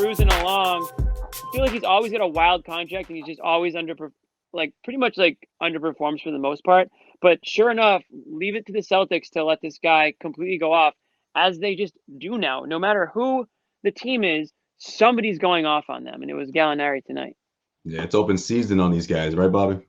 cruising along. I feel like he's always got a wild contract, and he's just always pretty much underperforms for the most part. But sure enough, leave it to the Celtics to let this guy completely go off, as they just do now. No matter who the team is, somebody's going off on them, and it was Gallinari tonight. Yeah, it's open season on these guys, right, Bobby?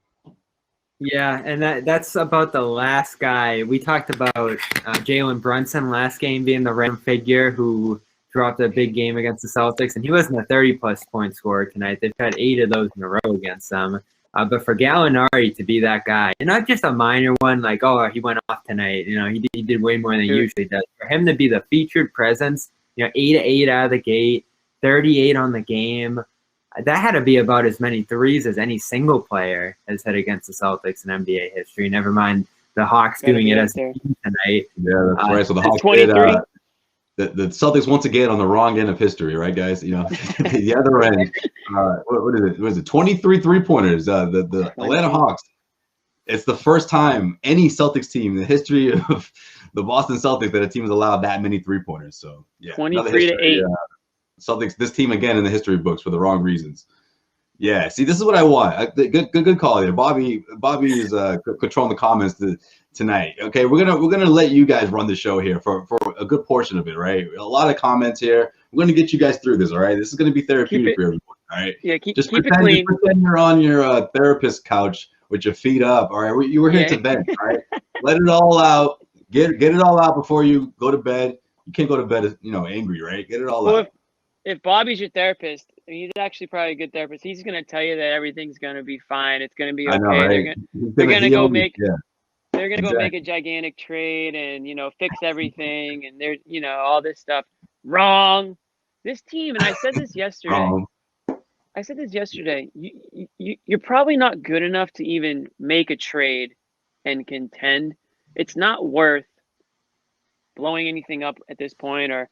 Yeah, and that's about the last guy. We talked about Jalen Brunson last game being the random figure who dropped a big game against the Celtics, and he wasn't a 30-plus point scorer tonight. They've had 8 of those in a row against them. But for Gallinari to be that guy, and not just a minor one like, oh, he went off tonight. He did way more than he usually does. For him to be the featured presence, 8-8 out of the gate, 38 on the game, that had to be about as many threes as any single player has had against the Celtics in NBA history. Never mind the Hawks doing it as a team tonight. Yeah, that's right. So the Hawks 23. The Celtics once again on the wrong end of history, right, guys? The other end. What is it? Was it 23 3-pointers? The Atlanta Hawks. It's the first time any Celtics team in the history of the Boston Celtics that a team has allowed that many 3-pointers. So yeah, 23-8. Celtics, this team again in the history books for the wrong reasons. Yeah, see, this is what I want. Good call here. Bobby is controlling the comments tonight. Okay, we're gonna let you guys run the show here for a good portion of it, right? A lot of comments here. We're gonna get you guys through this, all right? This is gonna be therapeutic for everyone, all right? Yeah, keep just it clean. Just pretend you're on your therapist couch with your feet up, all right? You were here to vent, all right? Let it all out. Get it all out before you go to bed. You can't go to bed, angry, right? Get it all out. If Bobby's your therapist, he's actually probably a good therapist. He's going to tell you that everything's going to be fine. It's going to be okay. I know, right? They're going to go make go make a gigantic trade and, fix everything. And there's, all this stuff. Wrong. This team, and I said this yesterday. Wrong. I said this yesterday. You're probably not good enough to even make a trade and contend. It's not worth blowing anything up at this point, or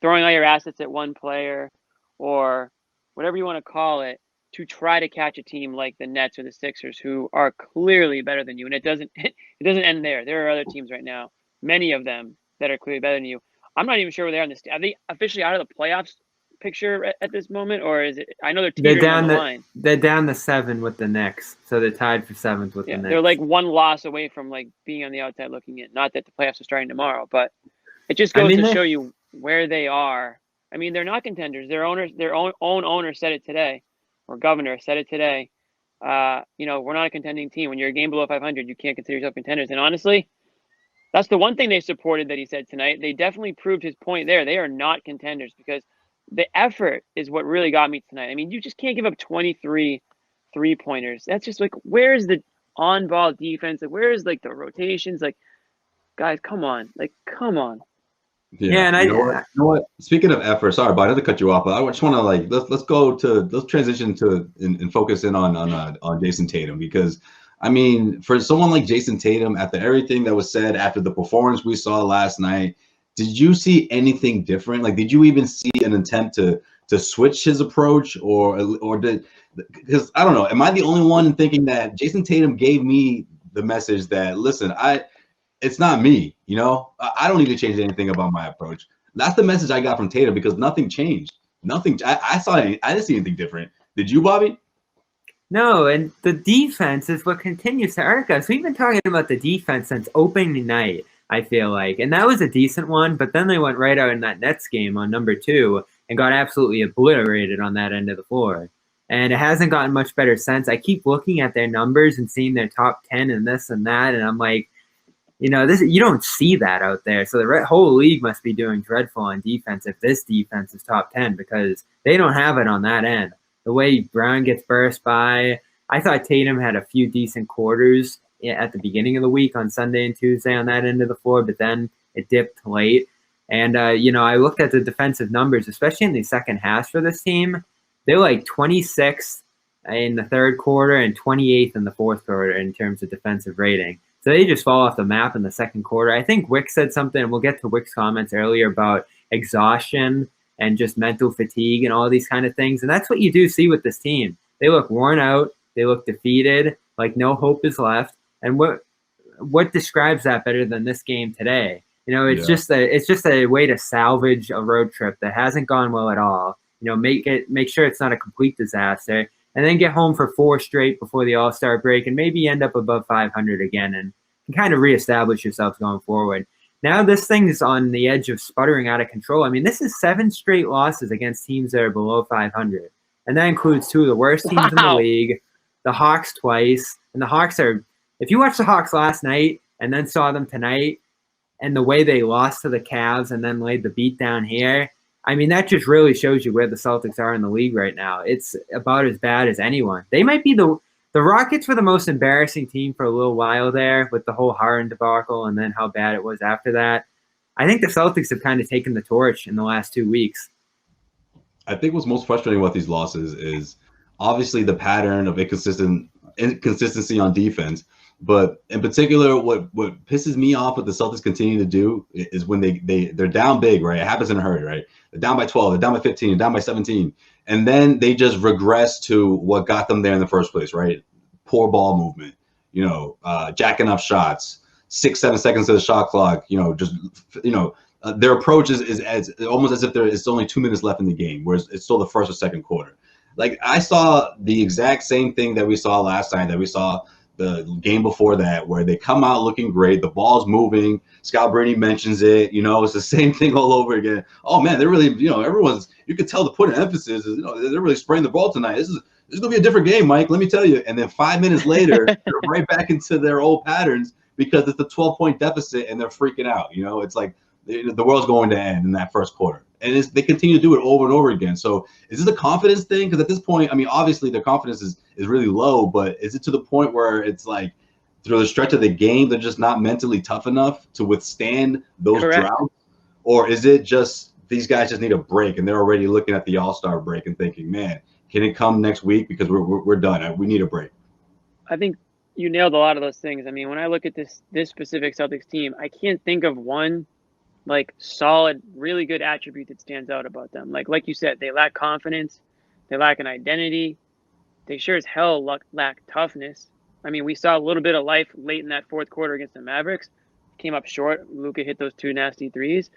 throwing all your assets at one player, or whatever you want to call it, to try to catch a team like the Nets or the Sixers, who are clearly better than you. And it doesn't end there. There are other teams right now, many of them, that are clearly better than you. I'm not even sure where they are in this. Are they officially out of the playoffs picture at this moment, or is it? I know they're down the line. They're down to 7 with the Knicks, so they're tied for 7th with the Knicks. They're like one loss away from being on the outside looking in. Not that the playoffs are starting tomorrow, but it just goes to show you where they are. I mean, they're not contenders. Their own owner said it today, or governor said it today. We're not a contending team. When you're a game below 500, you can't consider yourself contenders. And honestly, that's the one thing they supported that he said tonight. They definitely proved his point there. They are not contenders, because the effort is what really got me tonight. I mean, you just can't give up 23 3-pointers. That's just where's the on-ball defense? Where is the rotations? Guys, come on. Come on. Yeah, and you know what? Speaking of effort, sorry, but I had to cut you off. But I just want to let's transition to and focus in on Jason Tatum, because I mean, for someone like Jason Tatum, after everything that was said after the performance we saw last night, did you see anything different? Did you even see an attempt to switch his approach, or did? Because I don't know, am I the only one thinking that Jason Tatum gave me the message that, listen, it's not me, I don't need to change anything about my approach. That's the message I got from Tatum, because nothing changed. Nothing. I didn't see anything different. Did you, Bobby? No, and the defense is what continues to irk us. We've been talking about the defense since opening night, I feel like. And that was a decent one, but then they went right out in that Nets game on number 2 and got absolutely obliterated on that end of the floor. And it hasn't gotten much better since. I keep looking at their numbers and seeing their top 10 and this and that, and I'm like, you don't see that out there. So the whole league must be doing dreadful on defense if this defense is top 10, because they don't have it on that end. The way Brown gets burst by, I thought Tatum had a few decent quarters at the beginning of the week on Sunday and Tuesday on that end of the floor, but then it dipped late. And, I looked at the defensive numbers, especially in the second half for this team. They're 26th in the third quarter and 28th in the fourth quarter in terms of defensive rating. So they just fall off the map in the second quarter. I think Wick said something, and we'll get to Wick's comments earlier about exhaustion and just mental fatigue and all these kind of things. And that's what you do see with this team. They look worn out. They look defeated, like no hope is left. And what describes that better than this game today? It's just a way to salvage a road trip that hasn't gone well at all. make sure it's not a complete disaster, and then get home for 4 straight before the All-Star break, and maybe end up above 500 again, and kind of reestablish yourself going forward. Now this thing is on the edge of sputtering out of control. I mean, this is 7 straight losses against teams that are below 500, and that includes 2 of the worst teams in the league, the Hawks twice, and the Hawks are. If you watched the Hawks last night and then saw them tonight, and the way they lost to the Cavs and then laid the beat down here, I mean, that just really shows you where the Celtics are in the league right now. It's about as bad as anyone. They might be the Rockets were the most embarrassing team for a little while there with the whole Harden debacle and then how bad it was after that. I think the Celtics have kind of taken the torch in the last 2 weeks. I think what's most frustrating about these losses is obviously the pattern of inconsistency on defense. But in particular, what pisses me off what the Celtics continue to do is when they're down big, right? It happens in a hurry, right? They're down by 12, they're down by 15, they're down by 17. And then they just regress to what got them there in the first place, right? Poor ball movement, jacking up shots, 6-7 seconds of the shot clock, their approach is as almost as if it's only 2 minutes left in the game, whereas it's still the first or second quarter. Like I saw the exact same thing that we saw last night, that we saw the game before that, where they come out looking great, the ball's moving. Scott Brady mentions it, it's the same thing all over again. Oh man, they're really, everyone's, you could tell the point of emphasis is, they're really spraying the ball tonight. This is gonna be a different game, Mike. Let me tell you. And then 5 minutes later, they're right back into their old patterns because it's a 12-point deficit and they're freaking out. It's like the world's going to end in that first quarter. And they continue to do it over and over again. So is this a confidence thing? Because at this point, I mean, obviously their confidence is really low, but is it to the point where it's like through the stretch of the game, they're just not mentally tough enough to withstand those droughts? Or is it just these guys just need a break and they're already looking at the All-Star break and thinking, man, can it come next week? Because we're done. We need a break. I think you nailed a lot of those things. I mean, when I look at this specific Celtics team, I can't think of one solid, really good attribute that stands out about them. Like you said, they lack confidence, they lack an identity, they sure as hell lack toughness. I mean, we saw a little bit of life late in that fourth quarter against the Mavericks. Came up short. Luka hit those 2 nasty threes.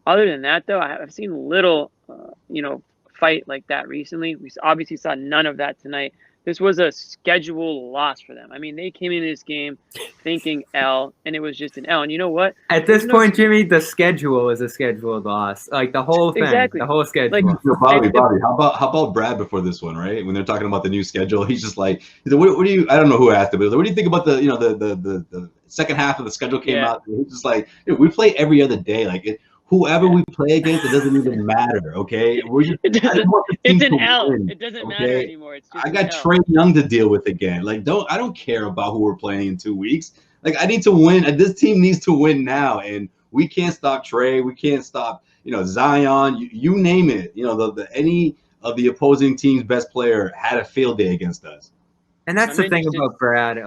Other than that, though, I've seen little, fight like that recently. We obviously saw none of that tonight. This was a scheduled loss for them. I mean, they came into this game thinking L, and it was just an L. And you know what? At this point, Jimmy, the schedule is a scheduled loss. Like the whole thing, the whole schedule. Bobby, how about Brad before this one, right? When they're talking about the new schedule, he's just like, what do you? I don't know who asked him, but what do you think about the second half of the schedule came out? And he's just like, we play every other day, whoever we play against, it doesn't even matter, okay? It's an L. It doesn't matter anymore. It's just I got Trae Young to deal with again. I don't care about who we're playing in 2 weeks. I need to win. This team needs to win now, and we can't stop Trae. We can't stop, Zion. You name it. Any of the opposing team's best player had a field day against us. And that's the thing about Brad.